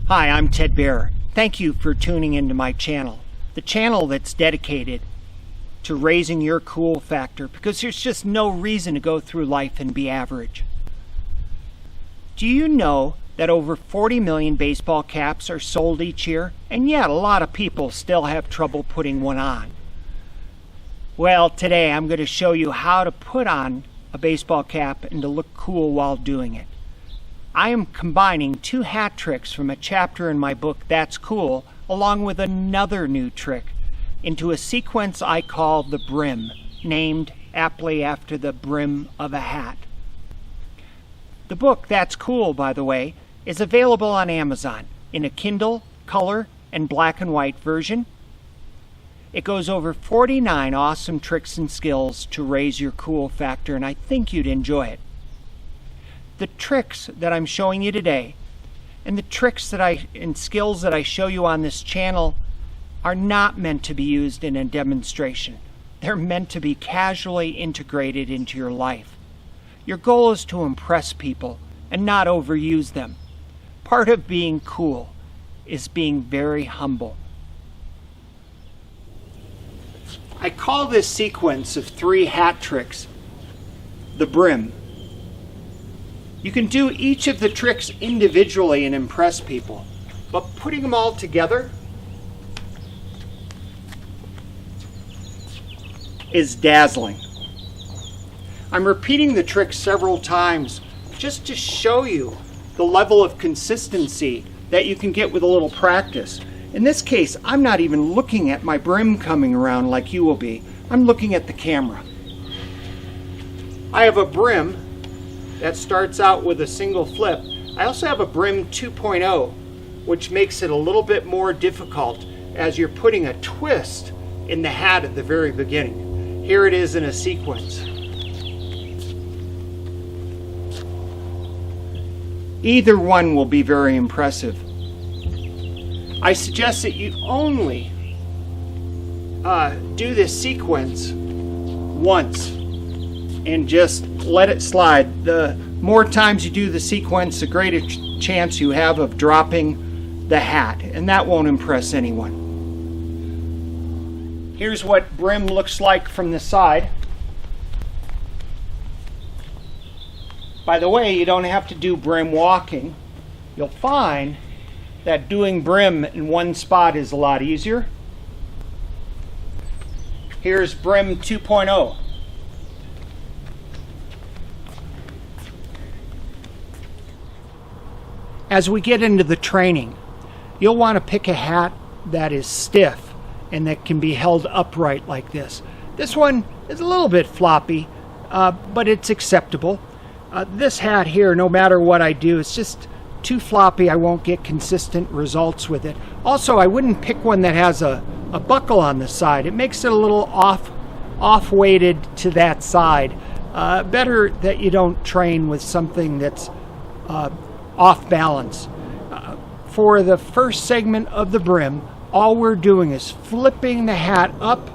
Hi, I'm Ted Bear. Thank you for tuning into my channel, the channel that's dedicated to raising your cool factor, because there's just no reason to go through life and be average. Do you know that over 40 million baseball caps are sold each year, and yet a lot of people still have trouble putting one on? Well, today I'm going to show you how to put on a baseball cap and to look cool while doing it. I am combining two hat tricks from a chapter in my book, That's Cool, along with another new trick into a sequence I call the brim, named aptly after the brim of a hat. The book, That's Cool, by the way, is available on Amazon in a Kindle, color, and black and white version. It goes over 49 awesome tricks and skills to raise your cool factor, and I think you'd enjoy it. The tricks that I'm showing you today and the tricks and skills that I show you on this channel are not meant to be used in a demonstration. They're meant to be casually integrated into your life. Your goal is to impress people and not overuse them. Part of being cool is being very humble. I call this sequence of 3 hat tricks the brim. You can do each of the tricks individually and impress people, but putting them all together is dazzling. I'm repeating the trick several times just to show you the level of consistency that you can get with a little practice. In this case, I'm not even looking at my brim coming around like you will be. I'm looking at the camera. I have a brim that starts out with a single flip. I also have a brim 2.0, which makes it a little bit more difficult as you're putting a twist in the hat at the very beginning. Here it is in a sequence. Either one will be very impressive. I suggest that you only do this sequence once and just let it slide. The more times you do the sequence, the greater chance you have of dropping the hat, and that won't impress anyone. Here's what brim looks like from the side. By the way, you don't have to do brim walking. You'll find that doing brim in one spot is a lot easier. Here's brim 2.0. As we get into the training, you'll want to pick a hat that is stiff and that can be held upright like this. This one is a little bit floppy, but it's acceptable. This hat here, no matter what I do, it's just too floppy. I won't get consistent results with it. Also, I wouldn't pick one that has a buckle on the side. It makes it a little off-weighted to that side. Better that you don't train with something that's off balance. For the first segment of the brim, all we're doing is flipping the hat up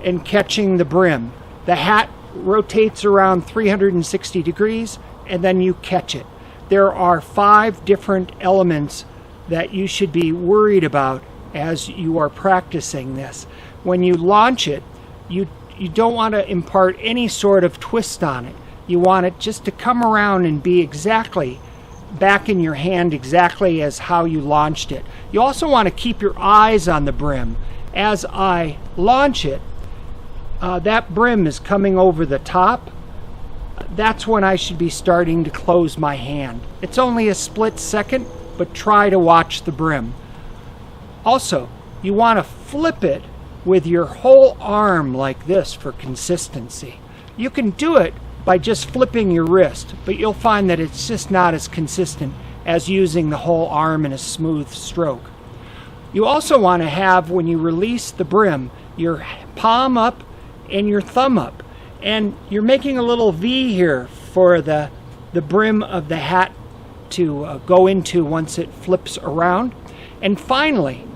and catching the brim. The hat rotates around 360 degrees and then you catch it. There are 5 different elements that you should be worried about as you are practicing this. When you launch it, you don't want to impart any sort of twist on it. You want it just to come around and be exactly back in your hand, exactly as how you launched it. You also want to keep your eyes on the brim. As I launch it, that brim is coming over the top. That's when I should be starting to close my hand. It's only a split second, but try to watch the brim. Also, you want to flip it with your whole arm like this for consistency. You can do it by just flipping your wrist, but you'll find that it's just not as consistent as using the whole arm in a smooth stroke. You also want to have, when you release the brim, your palm up and your thumb up. And you're making a little V here for the brim of the hat to go into once it flips around. And finally,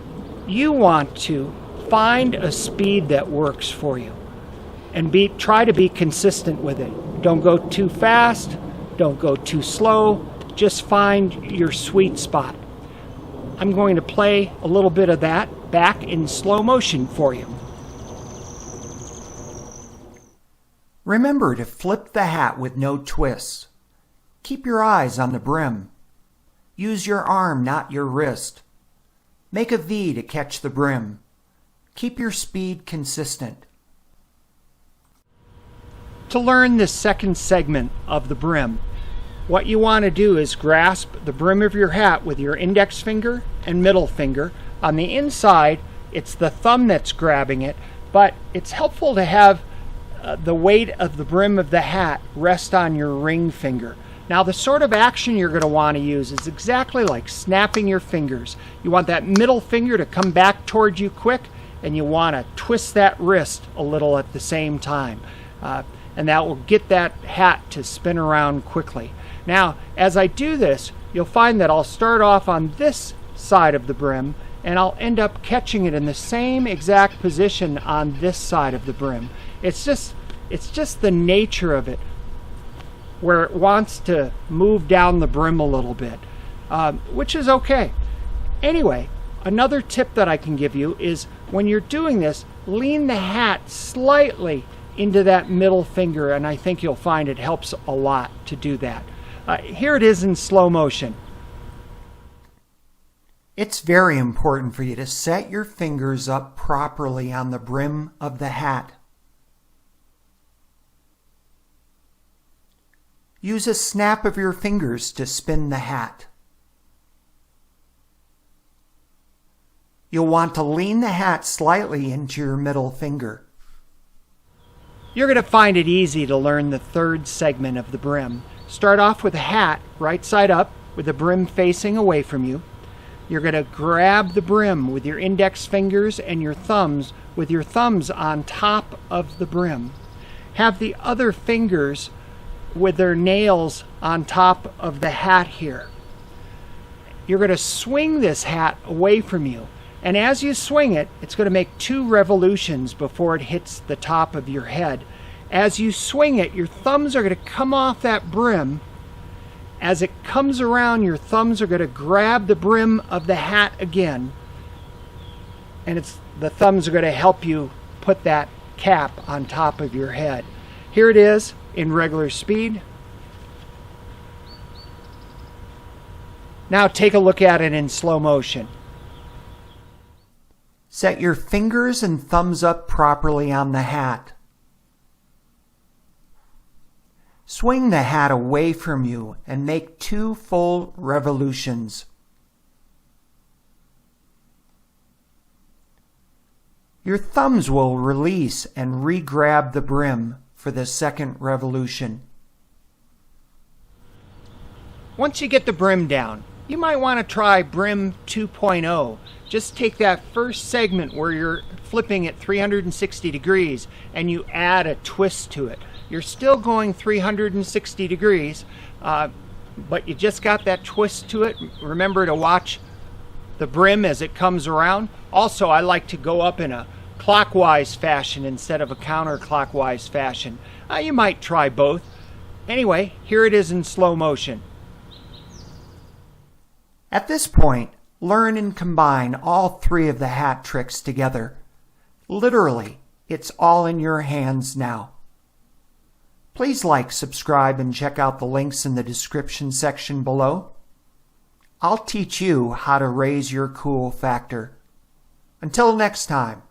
you want to find a speed that works for you and try to be consistent with it. Don't go too fast, don't go too slow, just find your sweet spot. I'm going to play a little bit of that back in slow motion for you. Remember to flip the hat with no twists. Keep your eyes on the brim. Use your arm, not your wrist. Make a V to catch the brim. Keep your speed consistent. To learn this second segment of the brim, what you want to do is grasp the brim of your hat with your index finger and middle finger. On the inside, it's the thumb that's grabbing it, but it's helpful to have the weight of the brim of the hat rest on your ring finger. Now, the sort of action you're going to want to use is exactly like snapping your fingers. You want that middle finger to come back towards you quick, and you want to twist that wrist a little at the same time. And that will get that hat to spin around quickly. Now, as I do this, you'll find that I'll start off on this side of the brim, and I'll end up catching it in the same exact position on this side of the brim. It's just the nature of it, where it wants to move down the brim a little bit, which is okay. Anyway, another tip that I can give you is when you're doing this, lean the hat slightly into that middle finger, and I think you'll find it helps a lot to do that. Here it is in slow motion. It's very important for you to set your fingers up properly on the brim of the hat. Use a snap of your fingers to spin the hat. You'll want to lean the hat slightly into your middle finger. You're going to find it easy to learn the third segment of the brim. Start off with a hat right side up with the brim facing away from you. You're going to grab the brim with your index fingers and your thumbs with your thumbs on top of the brim. Have the other fingers with their nails on top of the hat here. You're going to swing this hat away from you. And as you swing it, it's going to make 2 revolutions before it hits the top of your head. As you swing it, your thumbs are going to come off that brim. As it comes around, your thumbs are going to grab the brim of the hat again. And the thumbs are going to help you put that cap on top of your head. Here it is in regular speed. Now take a look at it in slow motion. Set your fingers and thumbs up properly on the hat. Swing the hat away from you and make 2 full revolutions. Your thumbs will release and re-grab the brim for the second revolution. Once you get the brim down, you might want to try BRIM 2.0. Just take that first segment where you're flipping at 360 degrees and you add a twist to it. You're still going 360 degrees, but you just got that twist to it. Remember to watch the brim as it comes around. Also, I like to go up in a clockwise fashion instead of a counterclockwise fashion. You might try both. Anyway, here it is in slow motion. At this point, learn and combine all 3 of the hat tricks together. Literally, it's all in your hands now. Please like, subscribe, and check out the links in the description section below. I'll teach you how to raise your cool factor. Until next time.